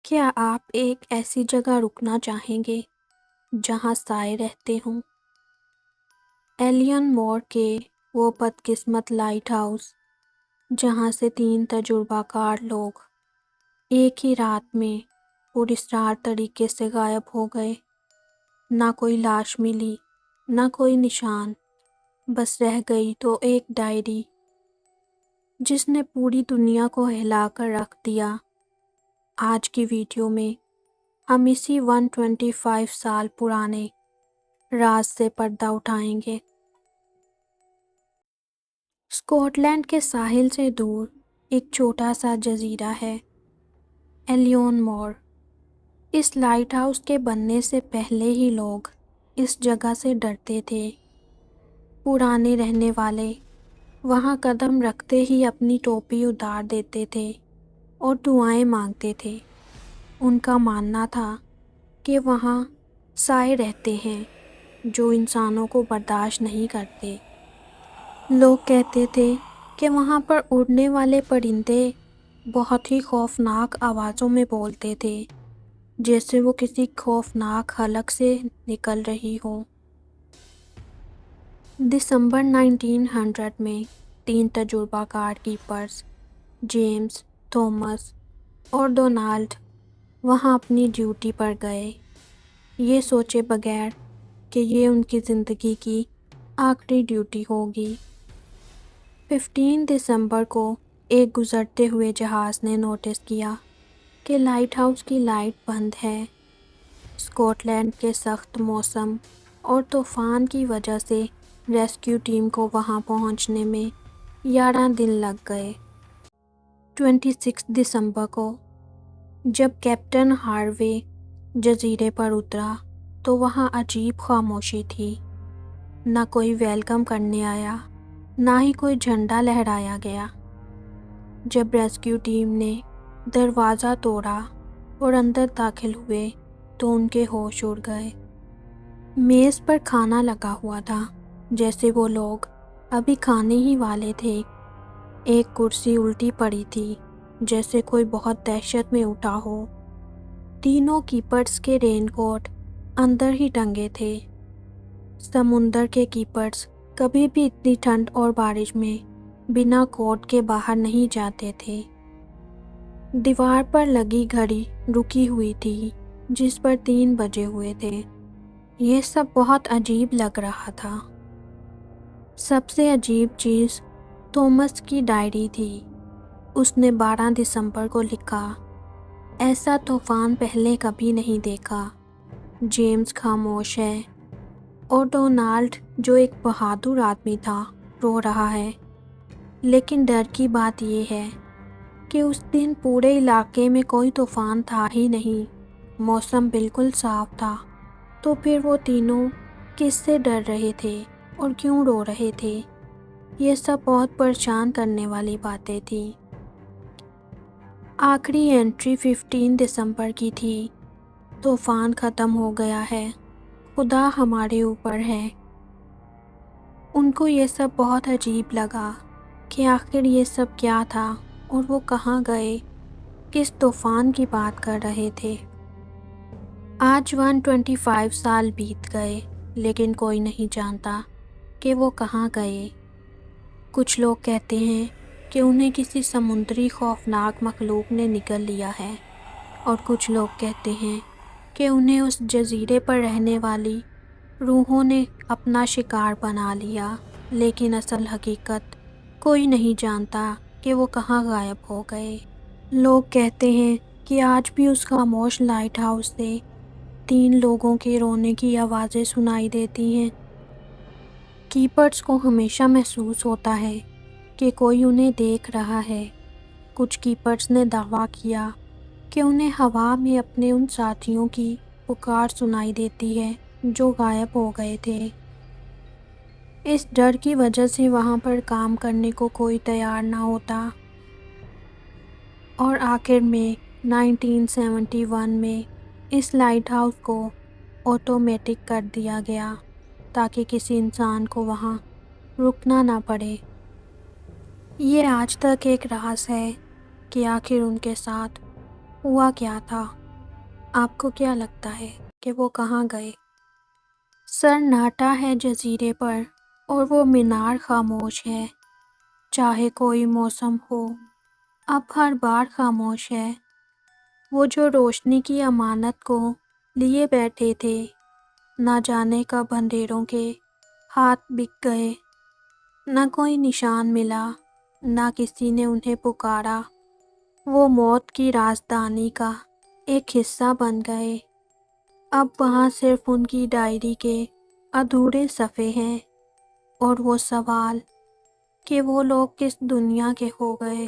کیا آپ ایک ایسی جگہ رکنا چاہیں گے جہاں سائے رہتے ہوں؟ ایلین مور کے وہ بدقسمت لائٹ ہاؤس جہاں سے 3 تجربہ کار لوگ ایک ہی رات میں پراسرار طریقے سے غائب ہو گئے۔ نہ کوئی لاش ملی، نہ کوئی نشان، بس رہ گئی تو ایک ڈائری جس نے پوری دنیا کو ہلا کر رکھ دیا۔ آج کی ویڈیو میں ہم اسی 125 سال پرانے راز سے پردہ اٹھائیں گے۔ اسکاٹ لینڈ کے ساحل سے دور ایک چھوٹا سا جزیرہ ہے، ایلیون مور۔ اس لائٹ ہاؤس کے بننے سے پہلے ہی لوگ اس جگہ سے ڈرتے تھے۔ پرانے رہنے والے وہاں قدم رکھتے ہی اپنی ٹوپی اتار دیتے تھے اور دعائیں مانگتے تھے۔ ان کا ماننا تھا کہ وہاں سائے رہتے ہیں جو انسانوں کو برداشت نہیں کرتے۔ لوگ کہتے تھے کہ وہاں پر اڑنے والے پرندے بہت ہی خوفناک آوازوں میں بولتے تھے، جیسے وہ کسی خوفناک حلق سے نکل رہی ہوں۔ دسمبر 1900 میں 3 تجربہ کار کیپرز، جیمز، تھامس اور ڈونالڈ، وہاں اپنی ڈیوٹی پر گئے، یہ سوچے بغیر کہ یہ ان کی زندگی کی آخری ڈیوٹی ہوگی۔ 15 دسمبر کو ایک گزرتے ہوئے جہاز نے نوٹس کیا کہ لائٹ ہاؤس کی لائٹ بند ہے۔ اسکاٹ لینڈ کے سخت موسم اور طوفان کی وجہ سے ریسکیو ٹیم کو وہاں پہنچنے میں 11 دن لگ گئے۔ 26 دسمبر کو جب کیپٹن ہاروے جزیرے پر اترا تو وہاں عجیب خاموشی تھی۔ نہ کوئی ویلکم کرنے آیا، نہ ہی کوئی جھنڈا لہرایا گیا۔ جب ریسکیو ٹیم نے دروازہ توڑا اور اندر داخل ہوئے تو ان کے ہوش اڑ گئے۔ میز پر کھانا لگا ہوا تھا، جیسے وہ لوگ ابھی کھانے ہی والے تھے۔ ایک کرسی الٹی پڑی تھی، جیسے کوئی بہت دہشت میں اٹھا ہو۔ تینوں کیپرز کے رین کوٹ اندر ہی ٹنگے تھے۔ سمندر کے کیپرز کبھی بھی اتنی ٹھنڈ اور بارش میں بنا کوٹ کے باہر نہیں جاتے تھے۔ دیوار پر لگی گھڑی رکی ہوئی تھی، جس پر 3 بجے ہوئے تھے۔ یہ سب بہت عجیب لگ رہا تھا۔ سب سے عجیب چیز تھامس کی ڈائری تھی۔ اس نے 12 دسمبر کو لکھا، ایسا طوفان پہلے کبھی نہیں دیکھا۔ جیمز خاموش ہے اور ڈونالڈ، جو ایک بہادر آدمی تھا، رو رہا ہے۔ لیکن ڈر کی بات یہ ہے کہ اس دن پورے علاقے میں کوئی طوفان تھا ہی نہیں، موسم بالکل صاف تھا۔ تو پھر وہ تینوں کس سے ڈر رہے تھے اور کیوں رو رہے تھے؟ یہ سب بہت پریشان کرنے والی باتیں تھیں۔ آخری انٹری 15 دسمبر کی تھی، طوفان ختم ہو گیا ہے، خدا ہمارے اوپر ہے۔ ان کو یہ سب بہت عجیب لگا کہ آخر یہ سب کیا تھا اور وہ کہاں گئے، کس طوفان کی بات کر رہے تھے۔ آج 125 سال بیت گئے، لیکن کوئی نہیں جانتا کہ وہ کہاں گئے۔ کچھ لوگ کہتے ہیں کہ انہیں کسی سمندری خوفناک مخلوق نے نگل لیا ہے، اور کچھ لوگ کہتے ہیں کہ انہیں اس جزیرے پر رہنے والی روحوں نے اپنا شکار بنا لیا، لیکن اصل حقیقت کوئی نہیں جانتا کہ وہ کہاں غائب ہو گئے۔ لوگ کہتے ہیں کہ آج بھی اس خاموش لائٹ ہاؤس سے 3 لوگوں کے رونے کی آوازیں سنائی دیتی ہیں۔ کیپرز کو ہمیشہ محسوس ہوتا ہے کہ کوئی انہیں دیکھ رہا ہے۔ کچھ کیپرز نے دعویٰ کیا کہ انہیں ہوا میں اپنے ان ساتھیوں کی پکار سنائی دیتی ہے جو غائب ہو گئے تھے۔ اس ڈر کی وجہ سے وہاں پر کام کرنے کو کوئی تیار نہ ہوتا، اور آخر میں 1971 میں اس لائٹ ہاؤس کو آٹومیٹک کر دیا گیا تاکہ کسی انسان کو وہاں رکنا نہ پڑے۔ یہ آج تک ایک راز ہے کہ آخر ان کے ساتھ ہوا کیا تھا؟ آپ کو کیا لگتا ہے کہ وہ کہاں گئے؟ سناٹا ہے جزیرے پر اور وہ مینار خاموش ہے، چاہے کوئی موسم ہو اب ہر بار خاموش ہے۔ وہ جو روشنی کی امانت کو لیے بیٹھے تھے، نہ جانے کب اندھیروں کے ہاتھ بک گئے، نہ کوئی نشان ملا، نہ کسی نے انہیں پکارا۔ وہ موت کی رازدانی کا ایک حصہ بن گئے۔ اب وہاں صرف ان کی ڈائری کے ادھورے صفحے ہیں اور وہ سوال کہ وہ لوگ کس دنیا کے ہو گئے۔